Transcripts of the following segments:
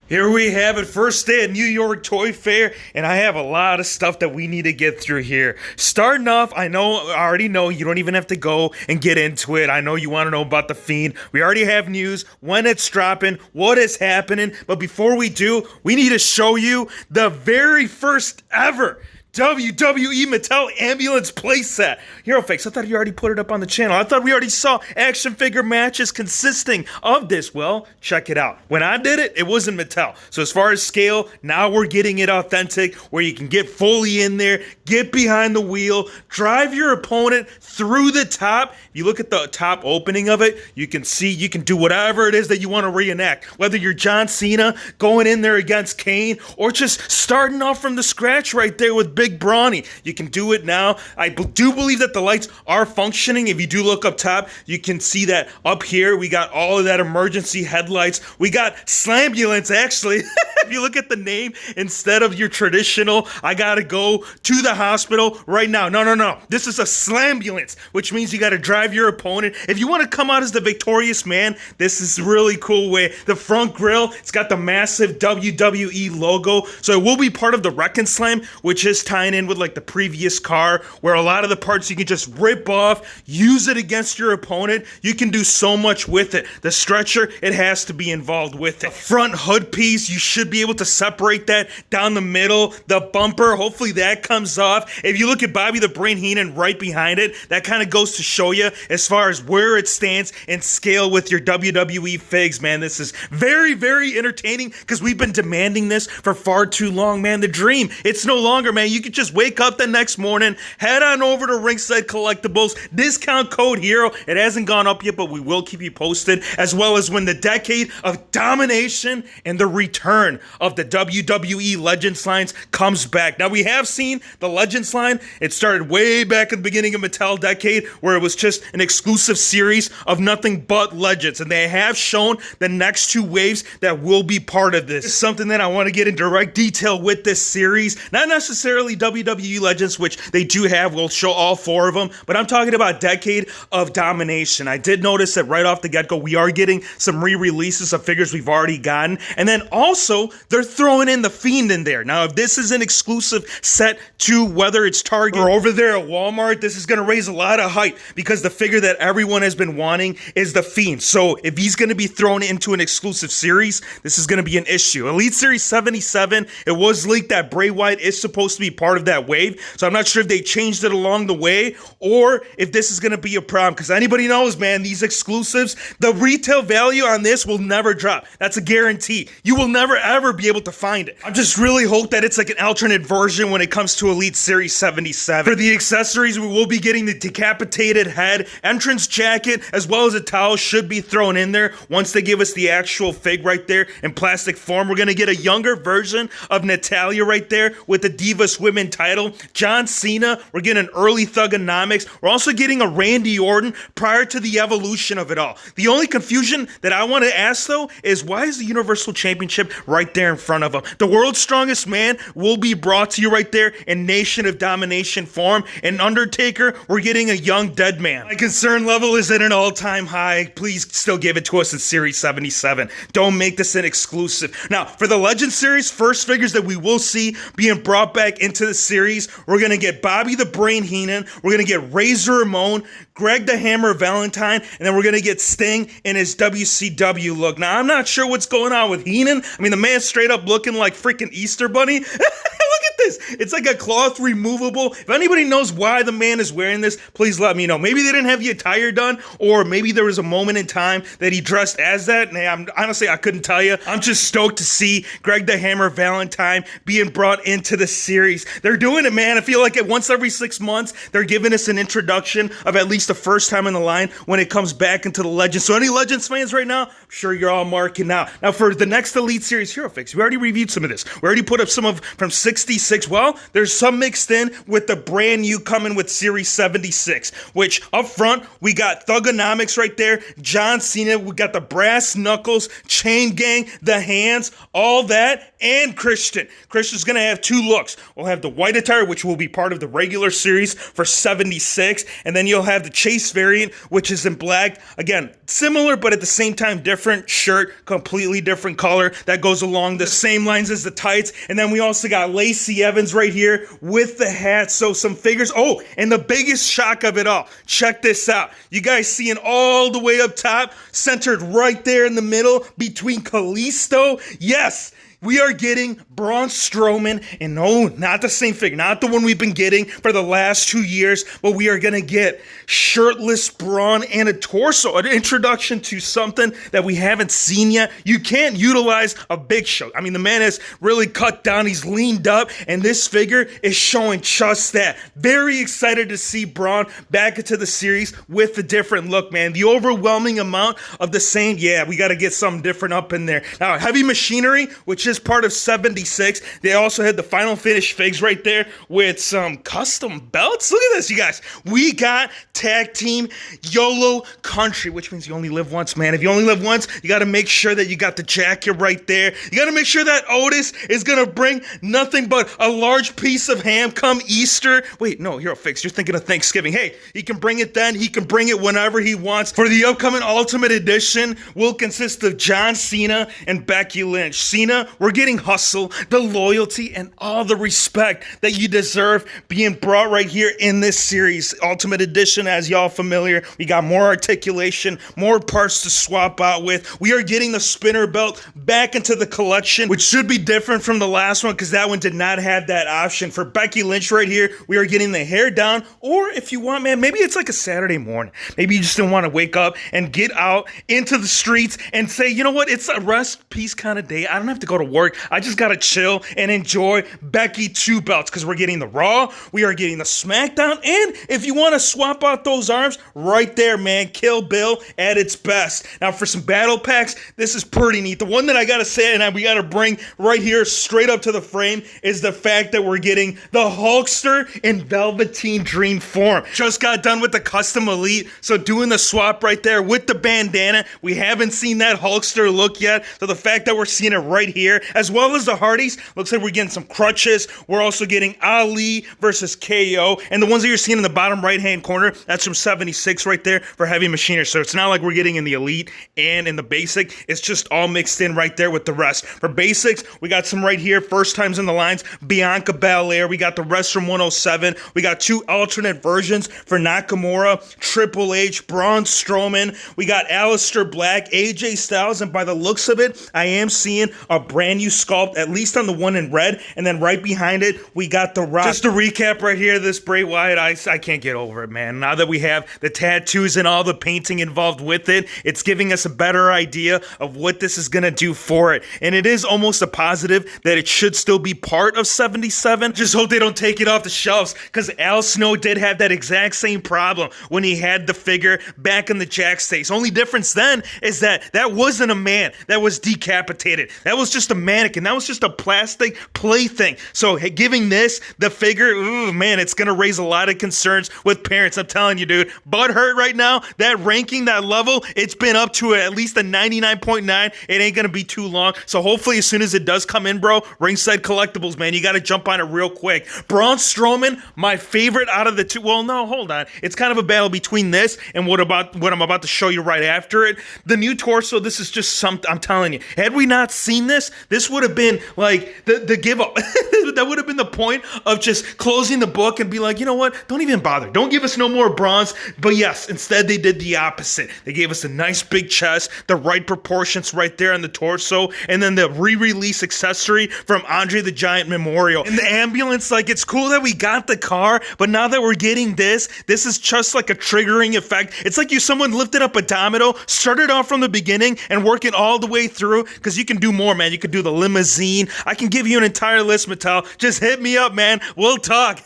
Here we have it, first day at New York Toy Fair, and I have a lot of stuff that we need to get through here. Starting off, I already know you don't even have to go and get into it. I know you want to know about the Fiend. We already have news, when it's dropping, what is happening, but before we do, we need to show you the very first ever WWE Mattel ambulance playset. Hero Fakes, I thought you already put it up on the channel. I thought we already saw action figure matches consisting of this. Well, check it out. When I did it, it wasn't Mattel. So as far as scale, now we're getting it authentic, where you can get fully in there, get behind the wheel, drive your opponent through the top. You look at the top opening of it, you can see you can do whatever it is that you want to reenact. Whether you're John Cena going in there against Kane, or just starting off from the scratch right there with Big Brawny. You can do it now. I do believe that the lights are functioning. If you do look up top, you can see that up here we got all of that emergency headlights. We got Slambulance, actually. If you look at the name, instead of your traditional, I gotta go to the hospital right now. No. This is a Slambulance, which means you gotta drive your opponent. If you want to come out as the victorious man, this is a really cool way. The front grille, it's got the massive WWE logo, so it will be part of the Wreck and Slam, which is tying in with like the previous car, where a lot of the parts you can just rip off, use it against your opponent. You can do so much with it. The stretcher, it has to be involved with it. The front hood piece, you should be able to separate that down the middle. The bumper, hopefully that comes off. If you look at Bobby the Brain Heenan right behind it, that kind of goes to show you as far as where it stands in scale with your WWE figs, man. This is very, very entertaining because we've been demanding this for far too long, man. The dream, it's no longer, man. You could just wake up the next morning, head on over to Ringside Collectibles, discount code HERO. It hasn't gone up yet, but we will keep you posted, as well as when the decade of domination and the return of the WWE Legends lines comes back. Now, we have seen the Legends line. It started way back at the beginning of Mattel decade, where it was just an exclusive series of nothing but Legends, and they have shown the next two waves that will be part of this. It's something that I want to get in direct detail with this series, not necessarily WWE Legends, which they do have. We'll show all four of them, but I'm talking about Decade of Domination. I did notice that right off the get-go, we are getting some re-releases of figures we've already gotten, and then also, they're throwing in the Fiend in there. Now, if this is an exclusive set to whether it's Target or over there at Walmart, this is going to raise a lot of hype, because the figure that everyone has been wanting is the Fiend. So, if he's going to be thrown into an exclusive series, this is going to be an issue. Elite Series 77, it was leaked that Bray Wyatt is supposed to be part of that wave, so I'm not sure if they changed it along the way, or if this is going to be a problem, because anybody knows, man, these exclusives, the retail value on this will never drop. That's a guarantee. You will never ever be able to find it. I just really hope that it's like an alternate version when it comes to Elite Series 77. For the accessories, we will be getting the decapitated head, entrance jacket, as well as a towel should be thrown in there once they give us the actual fig right there in plastic form. We're going to get a younger version of Natalya right there with the Divas Women title. John Cena, we're getting an early Thugonomics. We're also getting a Randy Orton prior to the evolution of it all. The only confusion that I want to ask, though, is why is the Universal Championship right there in front of him? The World's Strongest Man will be brought to you right there in Nation of Domination form. And Undertaker, we're getting a young dead man. My concern level is at an all-time high. Please still give it to us in Series 77. Don't make this an exclusive. Now, for the Legends series, first figures that we will see being brought back into the series, we're going to get Bobby the Brain Heenan, we're going to get Razor Ramon, Greg the Hammer Valentine, and then we're going to get Sting in his WCW look. Now, I'm not sure what's going on with Heenan. I mean, the man's straight up looking like freaking Easter Bunny. Look at this. It's like a cloth removable. If anybody knows why the man is wearing this, please let me know. Maybe they didn't have the attire done, or maybe there was a moment in time that he dressed as that. And honestly, I couldn't tell you. I'm just stoked to see Greg the Hammer Valentine being brought into the series. They're doing it, man. I feel like once every 6 months, they're giving us an introduction of at least the first time in the line when it comes back into the Legends. So any Legends fans right now, I'm sure you're all marking out. Now for the next Elite Series Hero Fix, we already reviewed some of this. We already put up some of from 66 76? Well, there's some mixed in with the brand new coming with Series 76, which up front, we got Thugonomics right there, John Cena, we got the brass knuckles, Chain Gang, the hands, all that, and Christian. Christian's going to have two looks. We'll have the white attire, which will be part of the regular series for 76, and then you'll have the Chase variant, which is in black. Again, similar, but at the same time different shirt, completely different color that goes along the same lines as the tights. And then we also got Lacey Evans right here with the hat. So some figures. Oh, and the biggest shock of it all. Check this out. You guys seeing all the way up top, centered right there in the middle between Kalisto. Yes. We are getting Braun Strowman, and no, not the same figure, not the one we've been getting for the last 2 years, but we are going to get shirtless Braun and a torso, an introduction to something that we haven't seen yet. You can't utilize a Big Show. I mean, the man has really cut down, he's leaned up, and this figure is showing just that. Very excited to see Braun back into the series with a different look, man. The overwhelming amount of the same, yeah, we got to get something different up in there. Now, Heavy Machinery, which is part of 76. They also had the Final Finish figs right there with some custom belts. Look at this, you guys. We got Tag Team YOLO Country, which means you only live once, man. If you only live once, you got to make sure that you got the jacket right there. You got to make sure that Otis is going to bring nothing but a large piece of ham come Easter. Wait, no, Hero Fix, you're thinking of Thanksgiving. Hey, he can bring it then. He can bring it whenever he wants. For the upcoming Ultimate Edition, will consist of John Cena and Becky Lynch. Cena, we're getting hustle, the loyalty, and all the respect that you deserve being brought right here in this series. Ultimate Edition, as y'all familiar, we got more articulation, more parts to swap out with. We are getting the spinner belt back into the collection, which should be different from the last one because that one did not have that option. For Becky Lynch right here, we are getting the hair down, or if you want, man, maybe it's like a Saturday morning. Maybe you just don't want to wake up and get out into the streets and say, you know what, it's a rest, peace kind of day. I don't have to go to work. I just gotta chill and enjoy Becky 2 belts because we're getting the Raw, we are getting the SmackDown, and if you want to swap out those arms, right there, man, Kill Bill at its best. Now for some battle packs, this is pretty neat. The one that I gotta say and we gotta bring right here straight up to the frame is the fact that we're getting the Hulkster in Velveteen Dream form. Just got done with the Custom Elite, so doing the swap right there with the bandana. We haven't seen that Hulkster look yet, so the fact that we're seeing it right here, as well as the Hardys, looks like we're getting some crutches. We're also getting Ali versus KO, and the ones that you're seeing in the bottom right-hand corner, that's from 76 right there for Heavy Machinery. So it's not like we're getting in the Elite and in the Basic. It's just all mixed in right there with the rest. For Basics, we got some right here, first times in the lines, Bianca Belair. We got the rest from 107. We got 2 alternate versions for Nakamura, Triple H, Braun Strowman. We got Aleister Black, AJ Styles, and by the looks of it, I am seeing a brand new sculpt, at least on the one in red, and then right behind it, we got The Rock. Just to recap right here, this Bray Wyatt, I can't get over it, man. Now that we have the tattoos and all the painting involved with it, it's giving us a better idea of what this is gonna do for it. And it is almost a positive that it should still be part of 77. Just hope they don't take it off the shelves, because Al Snow did have that exact same problem when he had the figure back in the Jack States. Only difference then is that that wasn't a man that was decapitated. That was just a mannequin. That was just a plastic plaything. So hey, giving this the figure, ooh, man, it's gonna raise a lot of concerns with parents. I'm telling you, dude, butt hurt right now. That ranking, that level, it's been up to at least a 99.9. It ain't gonna be too long. So hopefully, as soon as it does come in, bro, Ringside Collectibles, man, you gotta jump on it real quick. Braun Strowman, my favorite out of the two. Well, no, hold on. It's kind of a battle between this and what I'm about to show you right after it. The new torso. This is just something. I'm telling you. Had we not seen this, this would have been like the give up. That would have been the point of just closing the book and be like, you know what? Don't even bother. Don't give us no more bronze. But yes, instead they did the opposite. They gave us a nice big chest, the right proportions right there on the torso, and then the re-release accessory from Andre the Giant Memorial. And the ambulance, like, it's cool that we got the car, but now that we're getting this is just like a triggering effect. It's like someone lifted up a domino, started off from the beginning and working all the way through, because you can do more, man. You can do the limousine. I can give you an entire list, Mattel. Just hit me up, man. We'll talk.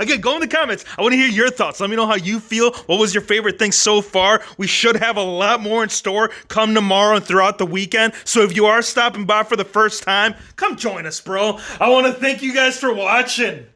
Again, go in the comments. I want to hear your thoughts. Let me know how you feel. What was your favorite thing so far? We should have a lot more in store come tomorrow and throughout the weekend. So if you are stopping by for the first time, come join us, bro. I want to thank you guys for watching.